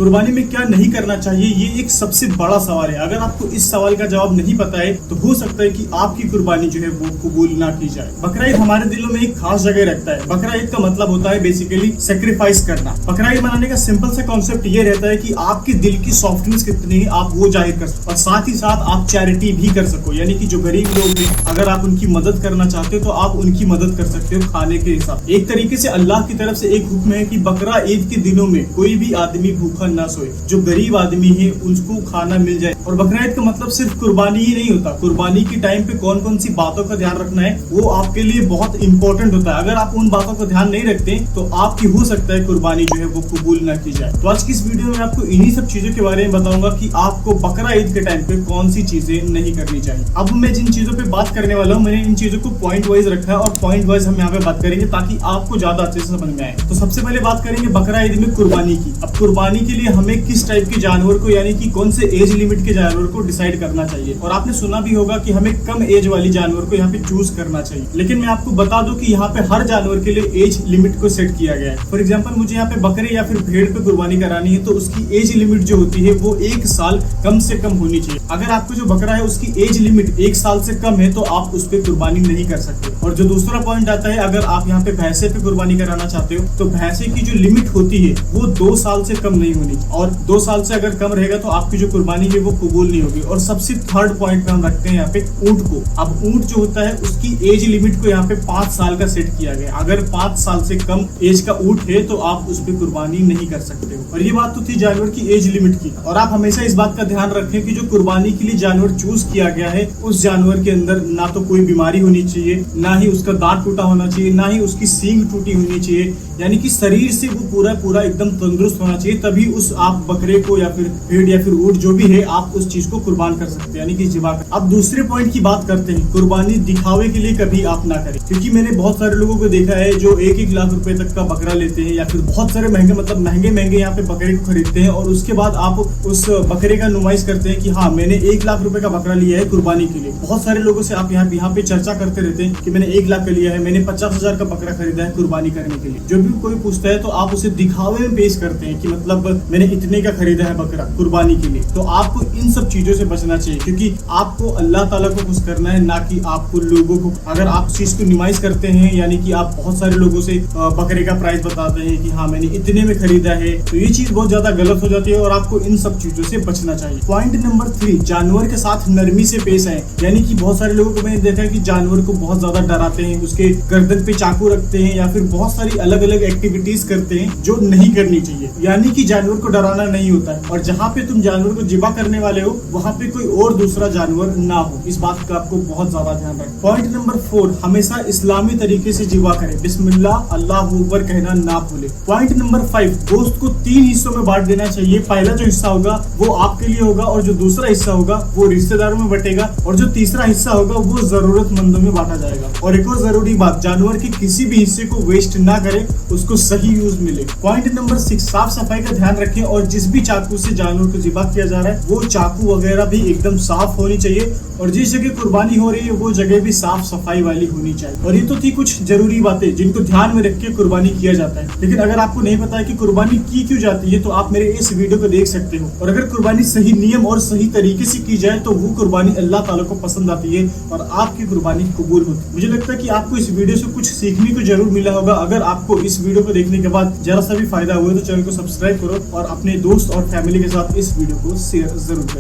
कुर्बानी में क्या नहीं करना चाहिए, ये एक सबसे बड़ा सवाल है। अगर आपको इस सवाल का जवाब नहीं पता है तो हो सकता है कि आपकी कुर्बानी जो है वो कबूल ना की जाए। बकरा ईद हमारे दिलों में एक खास जगह रखता है। बकरा ईद का मतलब होता है बेसिकली सेक्रीफाइस करना। बकरा ईद मनाने का सिंपल सा कॉन्सेप्ट ये रहता है कि आपके दिल की सॉफ्टनेस कितनी है आप वो जाहिर कर सको, और साथ ही साथ आप चैरिटी भी कर सको, यानी कि जो गरीब लोग हैं अगर आप उनकी मदद करना चाहते हो तो आप उनकी मदद कर सकते हो खाने के हिसाब। एक तरीके से अल्लाह की तरफ से एक हुक्म है कि बकरा ईद के दिनों में कोई भी आदमी भूखा ना सोए, जो गरीब आदमी है उनको खाना मिल जाए। और बकरा ईद का मतलब सिर्फ कुर्बानी ही नहीं होता, कुर्बानी के टाइम पे कौन कौन सी बातों का ध्यान रखना है वो आपके लिए बहुत इंपॉर्टेंट होता है। अगर आप उन बातों का ध्यान नहीं रखते तो आपकी हो सकता है कुर्बानी जो है वो कबूल ना की जाए। तो आज की इस वीडियो में आपको इन्हीं सब चीजों के बारे में बताऊंगा कि आपको बकरा ईद के टाइम पे कौन सी चीजें नहीं करनी चाहिए। अब मैं जिन चीजों पे बात करने वाला हूँ मैंने इन चीजों को पॉइंट वाइज रखा है और पॉइंट वाइज हम यहाँ पे बात करेंगे ताकि आपको ज्यादा अच्छे से समझ में आए। तो सबसे पहले बात करेंगे बकरा ईद में कुर्बानी की। अब कुर्बानी के लिए हमें किस टाइप के जानवर को, यानी कि कौन से एज लिमिट के जानवर को डिसाइड करना चाहिए। और आपने सुना भी होगा कि हमें कम एज वाली जानवर को यहाँ पे चूज करना चाहिए, लेकिन मैं आपको बता दूं कि यहाँ पे हर जानवर के लिए एज लिमिट को सेट किया गया है। फॉर एग्जांपल मुझे यहाँ पे बकरे या फिर भेड़ पे कुर्बानी करानी है तो उसकी एज लिमिट जो होती है वो 1 साल कम से कम होनी चाहिए। अगर आपको जो बकरा है उसकी एज लिमिट 1 साल से कम है तो आप उस पर कुर्बानी नहीं कर सकते। और जो दूसरा पॉइंट आता है, अगर आप यहाँ पे भैंसे पे कुर्बानी कराना चाहते हो तो भैंसे की जो लिमिट होती है वो 2 साल से कम नहीं होनी, और 2 साल से अगर कम रहेगा तो आपकी जो कुर्बानी है वो कबूल नहीं होगी। और सबसे थर्ड पॉइंट पे हम रखते हैं यहाँ पे ऊंट को। अब ऊंट जो होता है उसकी एज लिमिट को यहाँ पे 5 साल का सेट किया गया। अगर 5 साल से कम एज का ऊंट है तो आप उस पर कुर्बानी नहीं कर सकते हो। और ये बात तो थी जानवर की एज लिमिट की। और आप हमेशा इस बात का ध्यान रखें कि जो कुर्बानी के लिए जानवर चूज किया गया है उस जानवर के अंदर ना तो कोई बीमारी होनी चाहिए, ना ही उसका दांत टूटा होना चाहिए, ना ही उसकी सींग टूटी होनी चाहिए, यानी कि शरीर से वो पूरा एकदम तंदुरुस्त होना चाहिए। तभी उस आप बकरे को या फिर भेड़ या फिर ऊंट जो भी है आप उस चीज को कुर्बान कर सकते हैं, यानी कि जिबा कर। अब दूसरे पॉइंट की बात करते हैं। कुर्बानी दिखावे के लिए कभी आप ना करें, क्योंकि मैंने बहुत सारे लोगों को देखा है जो 1-1 लाख रुपए तक का बकरा लेते हैं या फिर बहुत सारे महंगे महंगे यहाँ पे बकरे को खरीदते हैं और उसके बाद आप उस बकरे का नुमाइश करते हैं कि हाँ मैंने 1 लाख रुपए का बकरा लिया है कुर्बानी के लिए। बहुत सारे लोगों से आप यहाँ पे चर्चा करते रहते हैं कि मैंने 1 लाख का लिया है, मैंने 50,000 का बकरा खरीदा है कुर्बानी करने के लिए। जो भी कोई पूछता है तो आप उसे दिखावे में पेश करते हैं कि मतलब मैंने इतने का खरीदा है बकरा कुर्बानी के लिए। तो आपको इन सब चीजों से बचना चाहिए, क्योंकि आपको अल्लाह ताला को खुश करना है, ना कि आपको लोगों को। अगर आप इस चीज को नुमाइश करते हैं, यानी कि आप बहुत सारे लोगों से बकरे का प्राइस बताते हैं कि हाँ मैंने इतने में खरीदा है, तो ये चीज बहुत ज्यादा गलत हो जाती है और आपको इन सब चीजों से बचना चाहिए। पॉइंट नंबर 3, जानवर के साथ नरमी से पेश आए। यानी कि बहुत सारे लोगों को मैंने देखा है कि जानवर को बहुत ज्यादा डराते हैं, उसके गर्दन पे चाकू रखते हैं या फिर बहुत सारी अलग अलग एक्टिविटीज करते हैं जो नहीं करनी चाहिए। यानी कि जानवर को डराना नहीं होता है, और जहाँ पे तुम जानवर को जिबा करने वाले हो वहाँ पे कोई और दूसरा जानवर ना हो। इस बात का आपको बहुत ज्यादा ध्यान रखें। पॉइंट नंबर 4, हमेशा इस्लामी तरीके से जिबा करें, बिस्मिल्लाह अल्लाहू अकबर कहना ना भूले। पॉइंट नंबर 5, गोश्त को 3 हिस्सों में बांट देना चाहिए। पहला जो हिस्सा होगा वो आपके लिए होगा, और जो दूसरा हिस्सा होगा वो रिश्तेदारों में बटेगा, और जो तीसरा हिस्सा होगा वो जरूरतमंदों में बांटा जाएगा। और एक और जरूरी बात, जानवर के किसी भी हिस्से को वेस्ट ना करें, उसको सही यूज मिले। पॉइंट नंबर 6, साफ सफाई का ध्यान रखें, और जिस भी चाकू से जानवर को जिबा किया जा रहा है वो चाकू वगैरह भी एकदम साफ होनी चाहिए, और जिस जगह कुर्बानी हो रही है वो जगह भी साफ सफाई वाली होनी चाहिए। और ये तो थी कुछ जरूरी बातें जिनको ध्यान में रख के कुर्बानी किया जाता है। लेकिन अगर आपको नहीं पता है कि कुर्बानी की क्यों जाती है तो आप मेरे इस वीडियो को देख सकते हो। और अगर कुर्बानी सही नियम और सही तरीके से की जाए तो वो कुर्बानी अल्लाह ताला को पसंद आती है और आपकी कुर्बानी कबूल होती है। मुझे लगता है कि आपको इस वीडियो से कुछ सीखने को जरूर मिला होगा। अगर आपको इस वीडियो को देखने के बाद जरा सा भी फायदा हुआ तो चैनल को सब्सक्राइब करो और अपने दोस्त और फैमिली के साथ इस वीडियो को शेयर जरूर करें।